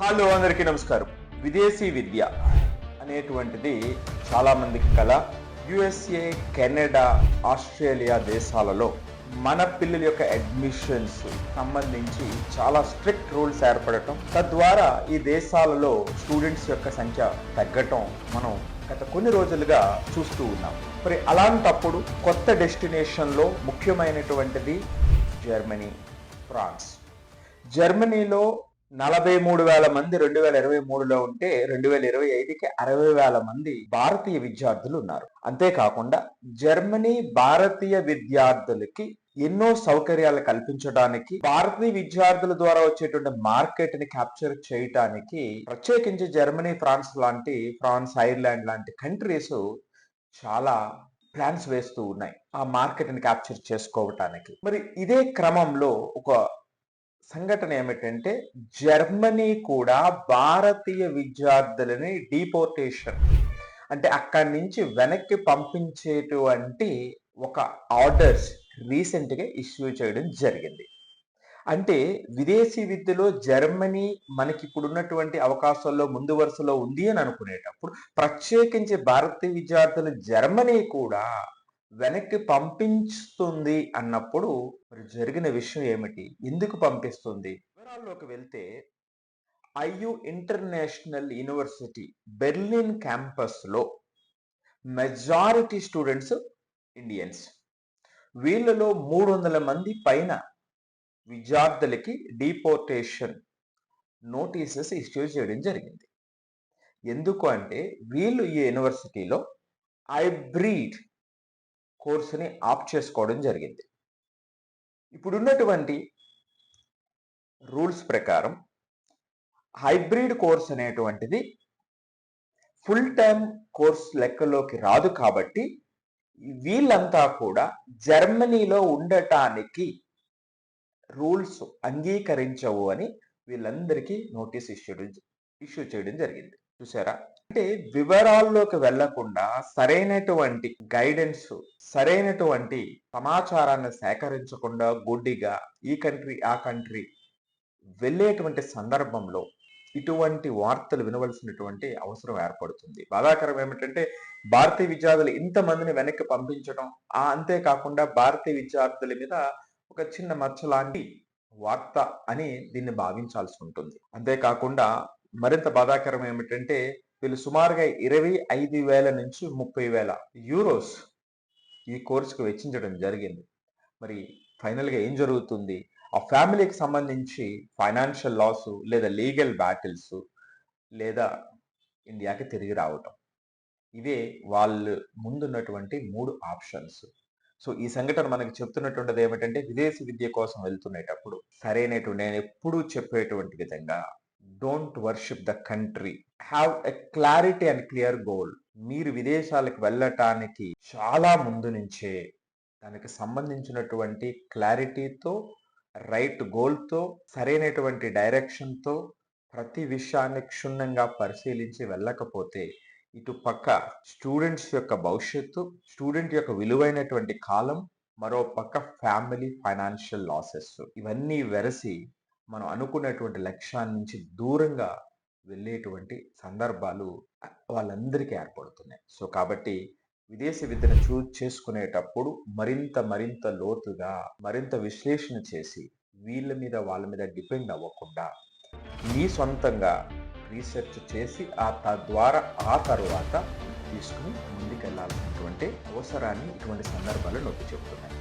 Hello అందరికీ నమస్కారం. విదేశీ విద్య అనేటువంటిది చాలా మందికి కల. యుఎస్ఏ, కెనడా, ఆస్ట్రేలియా దేశాలలో మన పిల్లల యొక్క అడ్మిషన్స్ సంబంధించి చాలా స్ట్రిక్ట్ రూల్స్ ఏర్పడటం, తద్వారా ఈ దేశాలలో స్టూడెంట్స్ యొక్క సంఖ్య తగ్గటం మనం గత కొన్ని రోజులుగా చూస్తూ ఉన్నాం. మరి అలాంటప్పుడు కొత్త డెస్టినేషన్లో ముఖ్యమైనటువంటిది జర్మనీ, ఫ్రాన్స్. జర్మనీలో 43,000 మంది 2023లో ఉంటే 2025కి 60,000 మంది భారతీయ విద్యార్థులు ఉన్నారు. అంతేకాకుండా జర్మనీ భారతీయ విద్యార్థులకి ఎన్నో సౌకర్యాలు కల్పించడానికి, భారతీయ విద్యార్థుల ద్వారా వచ్చేటువంటి మార్కెట్ ని క్యాప్చర్ చేయడానికి ప్రత్యేకించి జర్మనీ, ఫ్రాన్స్, ఐర్లాండ్ లాంటి కంట్రీస్ చాలా ప్లాన్స్ వేస్తూ ఉన్నాయి ఆ మార్కెట్ ని క్యాప్చర్ చేసుకోవటానికి. మరి ఇదే క్రమంలో ఒక సంఘటన ఏమిటంటే, జర్మనీ కూడా భారతీయ విద్యార్థులని డిపోర్టేషన్ అంటే అక్కడి నుంచి వెనక్కి పంపించేటువంటి ఒక ఆర్డర్స్ రీసెంట్ గా ఇష్యూ చేయడం జరిగింది. అంటే విదేశీ విద్యలో జర్మనీ మనకి ఇప్పుడు ఉన్నటువంటి అవకాశాల్లో ముందు వరుసలో ఉంది అని అనుకునేటప్పుడు, ప్రత్యేకించి భారతీయ విద్యార్థులు జర్మనీ కూడా వెనక్కి పంపిస్తుంది అన్నప్పుడు మరి జరిగిన విషయం ఏమిటి, ఎందుకు పంపిస్తుంది? వివరాల్లోకి వెళ్తే, IU international university Berlin campus లో మెజారిటీ స్టూడెంట్స్ ఇండియన్స్. వీళ్ళలో 300 మంది పైన విద్యార్థులకి డిపోర్టేషన్ నోటీసెస్ ఇష్యూ చేయడం జరిగింది. ఎందుకు అంటే, వీళ్ళు ఈ యూనివర్సిటీలో హైబ్రిడ్ కోర్సుని ఆప్ట్ చేసుకోవడం జరిగింది. ఇప్పుడున్నటువంటి రూల్స్ ప్రకారం హైబ్రిడ్ కోర్స్ అనేటువంటిది ఫుల్ టైం కోర్స్ లెక్కలోకి రాదు. కాబట్టి వీళ్ళంతా కూడా జర్మనీలో ఉండటానికి రూల్స్ అంగీకరించవు అని వీళ్ళందరికీ నోటీస్ ఇష్యూ చేయడం జరిగింది. చూసారా? అంటే వివరాల్లోకి వెళ్లకుండా సరైనటువంటి గైడెన్స్, సరైనటువంటి సమాచారాన్ని సేకరించకుండా గుడ్డిగా ఈ కంట్రీ ఆ కంట్రీ వెళ్ళేటువంటి సందర్భంలో ఇటువంటి వార్తలు వినవలసినటువంటి అవసరం ఏర్పడుతుంది. బాధాకరం ఏమిటంటే, భారతీయ విద్యార్థులు ఇంతమందిని వెనక్కి పంపించడం, అంతేకాకుండా భారతీయ విద్యార్థుల మీద ఒక చిన్న మచ్చ లాంటి వార్త అని దీన్ని భావించాల్సి ఉంటుంది. అంతేకాకుండా మరింత బాధాకరం ఏమిటంటే, వీళ్ళు సుమారుగా 25,000 నుంచి 30,000 యూరోస్ ఈ కోర్సుకు వెచ్చించడం జరిగింది. మరి ఫైనల్ గా ఏం జరుగుతుంది? ఆ ఫ్యామిలీకి సంబంధించి ఫైనాన్షియల్ లాస్, లేదా లీగల్ బ్యాటిల్స్, లేదా ఇండియాకి తిరిగి రావటం, ఇవే వాళ్ళు ముందున్నటువంటి 3 ఆప్షన్స్. సో ఈ సంఘటన మనకి చెప్తున్నటువంటిది ఏమిటంటే, విదేశీ విద్య కోసం వెళ్తున్నప్పుడు సరైనటువంటి, నేను ఎప్పుడూ చెప్పేటువంటి విధంగా, don't worship the country, have a clarity and clear goal. మీరు విదేశాలకు వెళ్ళటానికి చాలా ముందు నుంచే దానికి సంబంధించినటువంటి క్లారిటీతో, రైట్ గోల్తో, సరైనటువంటి డైరెక్షన్తో ప్రతి విషయాన్ని క్షుణ్ణంగా పరిశీలించి వెళ్ళకపోతే, ఇటు పక్క స్టూడెంట్స్ యొక్క భవిష్యత్తు, స్టూడెంట్ యొక్క విలువైనటువంటి కాలం, మరో పక్క ఫ్యామిలీ ఫైనాన్షియల్ లాసెస్, ఇవన్నీ వెరసి మనం అనుకున్నటువంటి లక్ష్యాన్ని నుంచి దూరంగా వెళ్ళేటువంటి సందర్భాలు వాళ్ళందరికీ ఏర్పడుతున్నాయి. సో కాబట్టి విదేశీ విద్యను చూజ్ చేసుకునేటప్పుడు మరింత లోతుగా, మరింత విశ్లేషణ చేసి, వాళ్ళ మీద డిపెండ్ అవ్వకుండా మీ సొంతంగా రీసెర్చ్ చేసి తద్వారా ఆ తర్వాత తీసుకుని ముందుకెళ్లాల్సినటువంటి అవసరాన్ని ఇటువంటి సందర్భాలు నొక్కి చెప్తున్నాయి.